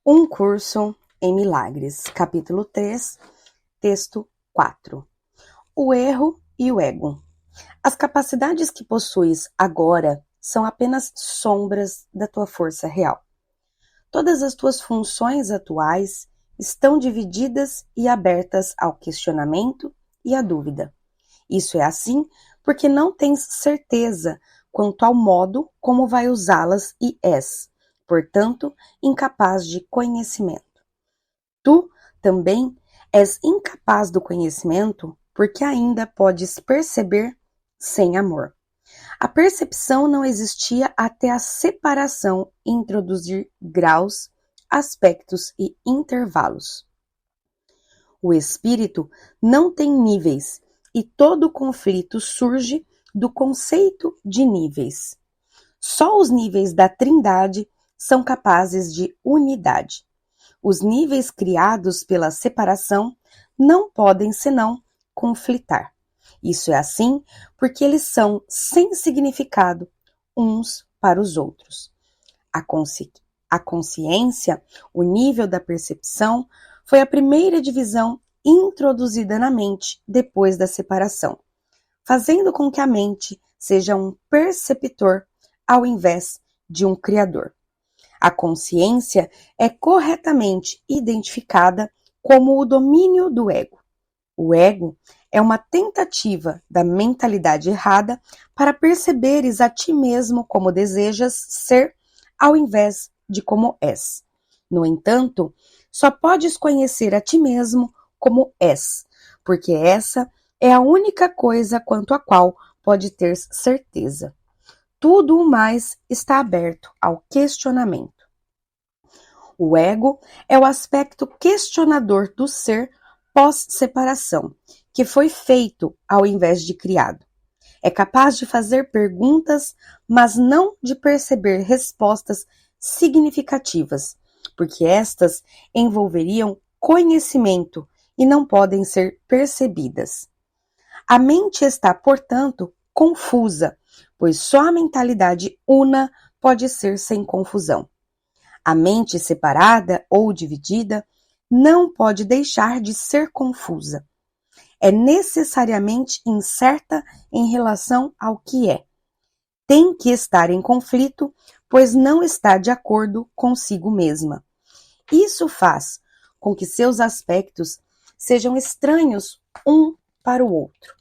Um curso em milagres, capítulo 3, texto 4. O erro e o ego. As capacidades que possuis agora são apenas sombras da tua força real. Todas as tuas funções atuais estão divididas e abertas ao questionamento e à dúvida. Isso é assim porque não tens certeza quanto ao modo como vai usá-las e és, portanto, incapaz de conhecimento. Tu também és incapaz do conhecimento porque ainda podes perceber sem amor. A percepção não existia até a separação introduzir graus, aspectos e intervalos. O espírito não tem níveis e todo conflito surge do conceito de níveis. Só os níveis da Trindade são capazes de unidade. Os níveis criados pela separação não podem senão conflitar. Isso é assim porque eles são sem significado uns para os outros. A consciência, o nível da percepção, foi a primeira divisão introduzida na mente depois da separação, fazendo com que a mente seja um perceptor ao invés de um criador. A consciência é corretamente identificada como o domínio do ego. O ego é uma tentativa da mentalidade errada para perceberes a ti mesmo como desejas ser, ao invés de como és. No entanto, só podes conhecer a ti mesmo como és, porque essa é a única coisa quanto a qual pode ter certeza. Tudo o mais está aberto ao questionamento. O ego é o aspecto questionador do ser pós-separação, que foi feito ao invés de criado. É capaz de fazer perguntas, mas não de perceber respostas significativas, porque estas envolveriam conhecimento e não podem ser percebidas. A mente está, portanto, confusa, pois só a mentalidade una pode ser sem confusão. A mente separada ou dividida não pode deixar de ser confusa. É necessariamente incerta em relação ao que é. Tem que estar em conflito, pois não está de acordo consigo mesma. Isso faz com que seus aspectos sejam estranhos um para o outro.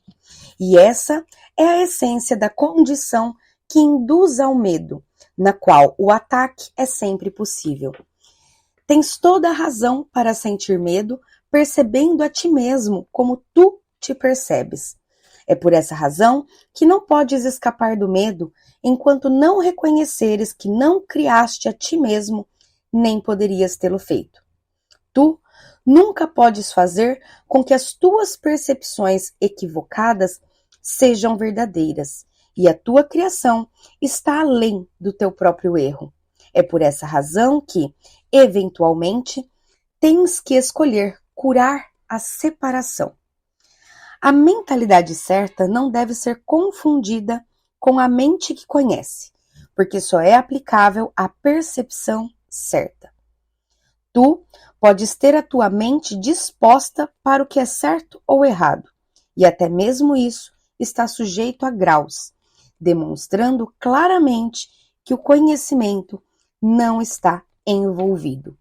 E essa é a essência da condição que induz ao medo, na qual o ataque é sempre possível. Tens toda a razão para sentir medo, percebendo a ti mesmo como tu te percebes. É por essa razão que não podes escapar do medo enquanto não reconheceres que não criaste a ti mesmo, nem poderias tê-lo feito. Tu nunca podes fazer com que as tuas percepções equivocadas sejam verdadeiras, e a tua criação está além do teu próprio erro. É por essa razão que, eventualmente, tens que escolher curar a separação. A mentalidade certa não deve ser confundida com a mente que conhece, porque só é aplicável à percepção certa. Tu podes ter a tua mente disposta para o que é certo ou errado, e até mesmo isso está sujeito a graus, demonstrando claramente que o conhecimento não está envolvido.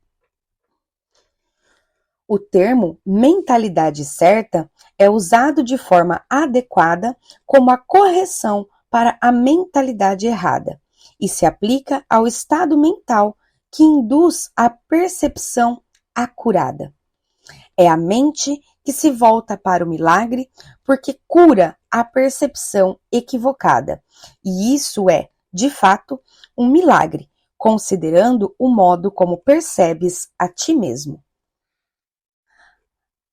O termo mentalidade certa é usado de forma adequada como a correção para a mentalidade errada e se aplica ao estado mental que induz a percepção acurada. É a mente que se volta para o milagre porque cura a percepção equivocada. E isso é, de fato, um milagre, considerando o modo como percebes a ti mesmo.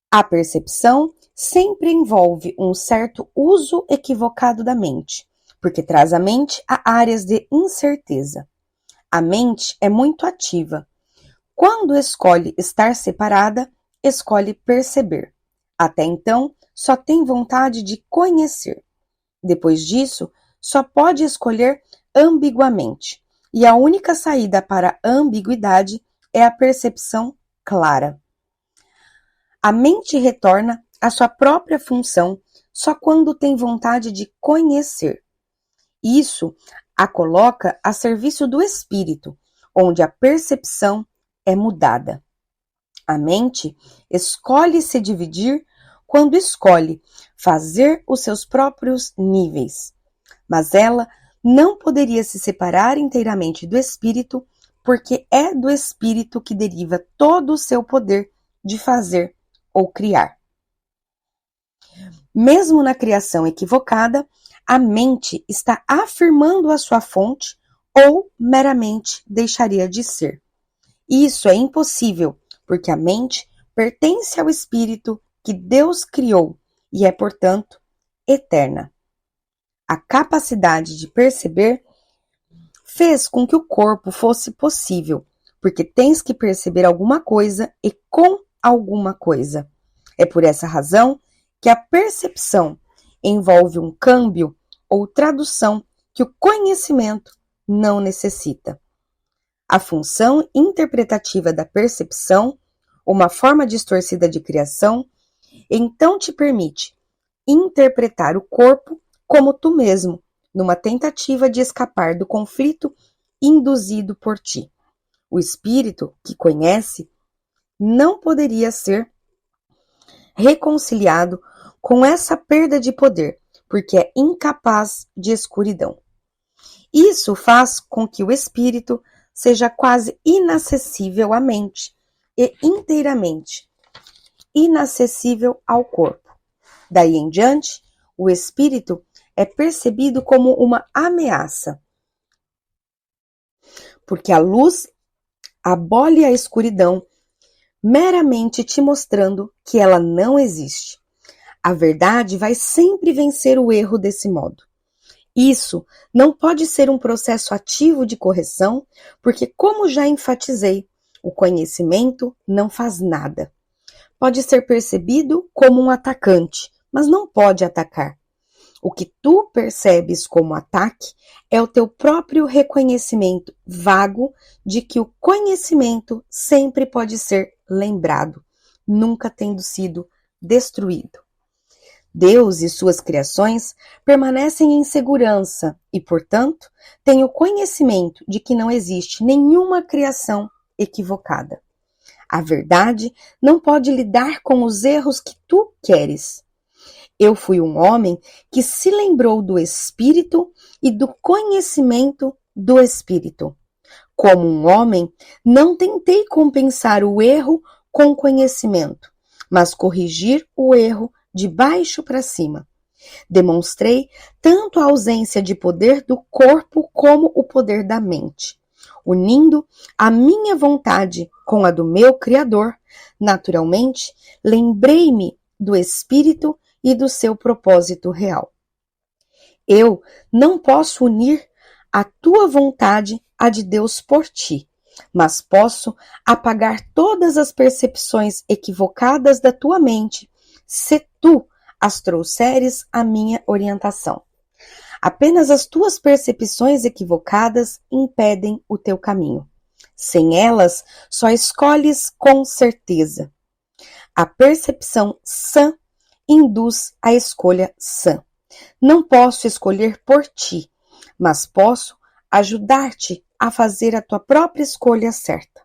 A percepção sempre envolve um certo uso equivocado da mente, porque traz a mente a áreas de incerteza. A mente é muito ativa. Quando escolhe estar separada, escolhe perceber. Até então, só tem vontade de conhecer. Depois disso, só pode escolher ambiguamente. E a única saída para a ambiguidade é a percepção clara. A mente retorna à sua própria função só quando tem vontade de conhecer. Isso a coloca a serviço do espírito, onde a percepção é mudada. A mente escolhe se dividir quando escolhe fazer os seus próprios níveis, mas ela não poderia se separar inteiramente do espírito, porque é do espírito que deriva todo o seu poder de fazer ou criar. Mesmo na criação equivocada, a mente está afirmando a sua fonte ou meramente deixaria de ser. Isso é impossível, porque a mente pertence ao espírito que Deus criou e é, portanto, eterna. A capacidade de perceber fez com que o corpo fosse possível, porque tens que perceber alguma coisa e com alguma coisa. É por essa razão que a percepção envolve um câmbio ou tradução que o conhecimento não necessita. A função interpretativa da percepção, uma forma distorcida de criação, então te permite interpretar o corpo como tu mesmo, numa tentativa de escapar do conflito induzido por ti. O espírito que conhece não poderia ser reconciliado com essa perda de poder, porque é incapaz de escuridão. Isso faz com que o espírito seja quase inacessível à mente e inteiramente inacessível ao corpo. Daí em diante, o espírito é percebido como uma ameaça, porque a luz abole a escuridão, meramente te mostrando que ela não existe. A verdade vai sempre vencer o erro desse modo. Isso não pode ser um processo ativo de correção, porque, como já enfatizei, o conhecimento não faz nada. Pode ser percebido como um atacante, mas não pode atacar. O que tu percebes como ataque é o teu próprio reconhecimento vago de que o conhecimento sempre pode ser lembrado, nunca tendo sido destruído. Deus e suas criações permanecem em segurança e, portanto, têm o conhecimento de que não existe nenhuma criação equivocada. A verdade não pode lidar com os erros que tu queres. Eu fui um homem que se lembrou do Espírito e do conhecimento do Espírito. Como um homem, não tentei compensar o erro com conhecimento, mas corrigir o erro de baixo para cima. Demonstrei tanto a ausência de poder do corpo como o poder da mente. Unindo a minha vontade com a do meu Criador, naturalmente, lembrei-me do Espírito e do seu propósito real. Eu não posso unir a tua vontade à de Deus por ti, mas posso apagar todas as percepções equivocadas da tua mente, se tu as trouxeres à minha orientação. Apenas as tuas percepções equivocadas impedem o teu caminho. Sem elas, só escolhes com certeza. A percepção sã induz a escolha sã. Não posso escolher por ti, mas posso ajudar-te a fazer a tua própria escolha certa.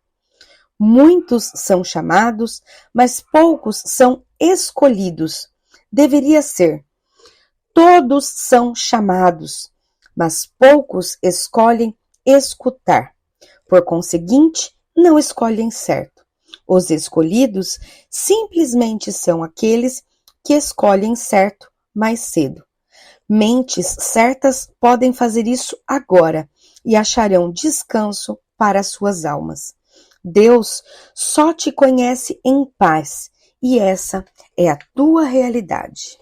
Muitos são chamados, mas poucos são escolhidos. Deveria ser: todos são chamados, mas poucos escolhem escutar. Por conseguinte, não escolhem certo. Os escolhidos simplesmente são aqueles que escolhem certo mais cedo. Mentes certas podem fazer isso agora e acharão descanso para suas almas. Deus só te conhece em paz e essa é a tua realidade.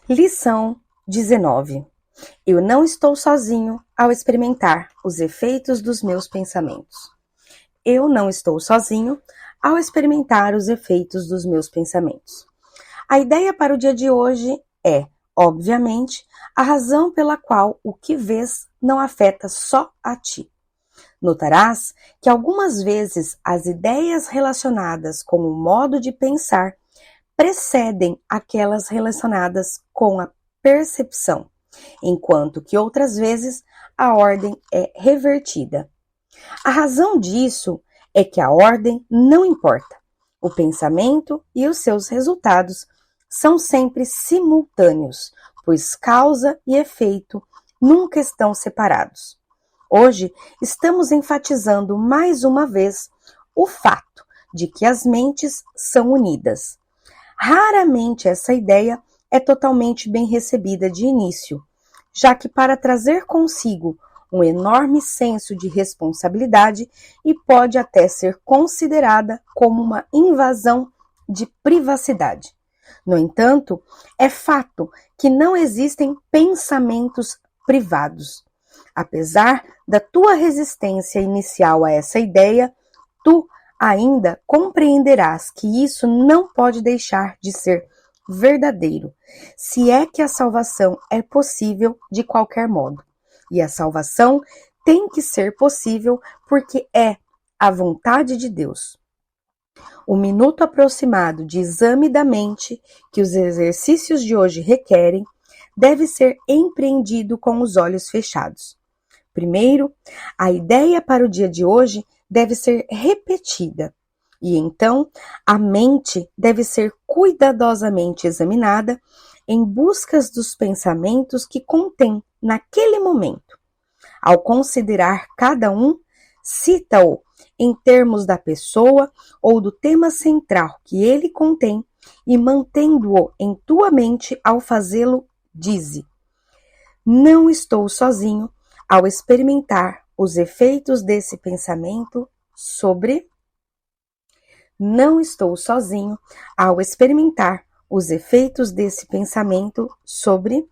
Lição 19. Eu não estou sozinho ao experimentar os efeitos dos meus pensamentos. Eu não estou sozinho ao experimentar os efeitos dos meus pensamentos. A ideia para o dia de hoje é, obviamente, a razão pela qual o que vês não afeta só a ti. Notarás que algumas vezes as ideias relacionadas com o modo de pensar precedem aquelas relacionadas com a percepção, enquanto que outras vezes a ordem é revertida. A razão disso é que a ordem não importa. O pensamento e os seus resultados são sempre simultâneos, pois causa e efeito nunca estão separados. Hoje, estamos enfatizando mais uma vez o fato de que as mentes são unidas. Raramente essa ideia é totalmente bem recebida de início, já que para trazer consigo um enorme senso de responsabilidade e pode até ser considerada como uma invasão de privacidade. No entanto, é fato que não existem pensamentos privados. Apesar da tua resistência inicial a essa ideia, tu ainda compreenderás que isso não pode deixar de ser verdadeiro, se é que a salvação é possível de qualquer modo. E a salvação tem que ser possível porque é a vontade de Deus. O minuto aproximado de exame da mente que os exercícios de hoje requerem deve ser empreendido com os olhos fechados. Primeiro, a ideia para o dia de hoje deve ser repetida e então a mente deve ser cuidadosamente examinada em busca dos pensamentos que contém naquele momento. Ao considerar cada um, cita-o em termos da pessoa ou do tema central que ele contém e mantendo-o em tua mente ao fazê-lo, dize: não estou sozinho ao experimentar os efeitos desse pensamento sobre. Não estou sozinho ao experimentar os efeitos desse pensamento sobre.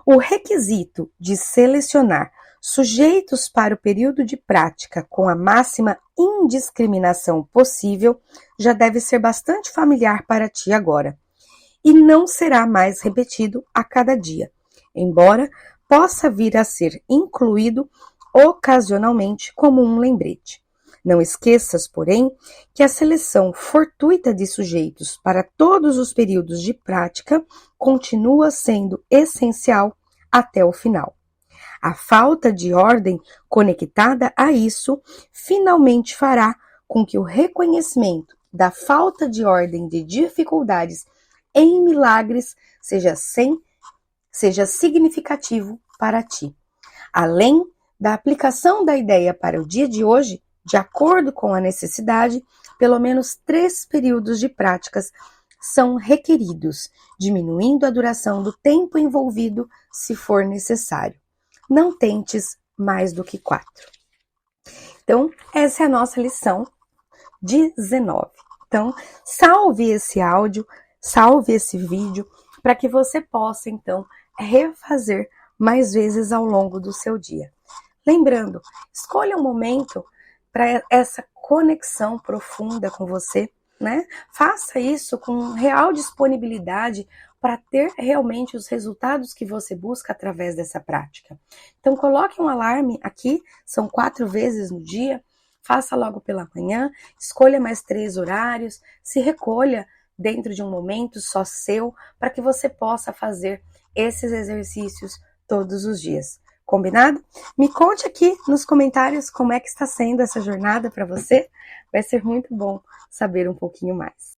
O requisito de selecionar sujeitos para o período de prática com a máxima indiscriminação possível já deve ser bastante familiar para ti agora, e não será mais repetido a cada dia, embora possa vir a ser incluído ocasionalmente como um lembrete. Não esqueças, porém, que a seleção fortuita de sujeitos para todos os períodos de prática continua sendo essencial até o final. A falta de ordem conectada a isso finalmente fará com que o reconhecimento da falta de ordem de dificuldades em milagres seja significativo para ti. Além da aplicação da ideia para o dia de hoje, de acordo com a necessidade, pelo menos 3 períodos de práticas são requeridos, diminuindo a duração do tempo envolvido se for necessário. Não tentes mais do que 4. Então, essa é a nossa lição 19. Então, salve esse áudio, salve esse vídeo, para que você possa, então, refazer mais vezes ao longo do seu dia. Lembrando, escolha um momento para essa conexão profunda com você, né? Faça isso com real disponibilidade para ter realmente os resultados que você busca através dessa prática. Então, coloque um alarme aqui, são 4 vezes no dia, faça logo pela manhã, escolha mais 3 horários, se recolha dentro de um momento só seu, para que você possa fazer esses exercícios todos os dias. Combinado? Me conte aqui nos comentários como é que está sendo essa jornada para você. Vai ser muito bom saber um pouquinho mais.